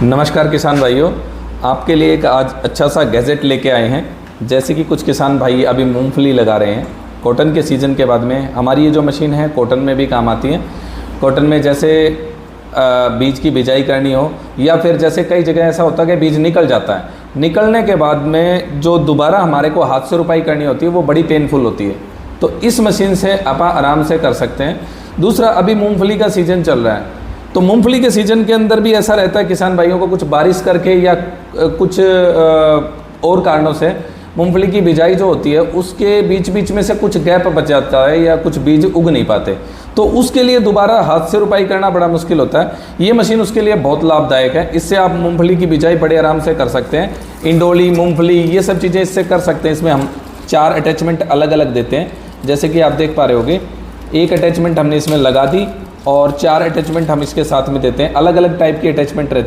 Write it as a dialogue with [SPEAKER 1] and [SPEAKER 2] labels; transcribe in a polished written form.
[SPEAKER 1] नमस्कार किसान भाइयों, आपके लिए एक आज अच्छा सा गैजेट लेके आए हैं। जैसे कि कुछ किसान भाई अभी मूंगफली लगा रहे हैं कॉटन के सीज़न के बाद में। हमारी ये जो मशीन है कॉटन में भी काम आती है। कॉटन में जैसे बीज की बिजाई करनी हो या फिर जैसे कई जगह ऐसा होता है कि बीज निकल जाता है, निकलने के बाद में जो दोबारा हमारे को हाथ से रुपाई करनी होती है वो बड़ी पेनफुल होती है। तो इस मशीन से आप आराम से कर सकते हैं। दूसरा, अभी मूँगफली का सीज़न चल रहा है, तो मूंगफली के सीज़न के अंदर भी ऐसा रहता है किसान भाइयों को कुछ बारिश करके या कुछ और कारणों से मूंगफली की बिजाई जो होती है उसके बीच बीच में से कुछ गैप बच जाता है या कुछ बीज उग नहीं पाते, तो उसके लिए दोबारा हाथ से रुपाई करना बड़ा मुश्किल होता है। ये मशीन उसके लिए बहुत लाभदायक है। इससे आप मूंगफली की बिजाई बड़े आराम से कर सकते हैं। इंडोली, मूंगफली, ये सब चीज़ें इससे कर सकते हैं। इसमें हम 4 अटैचमेंट अलग अलग देते हैं, जैसे कि आप देख पा रहे होगे। एक अटैचमेंट हमने इसमें लगा दी और 4 अटैचमेंट हम इसके साथ में देते हैं। अलग अलग टाइप की अटैचमेंट रहती है।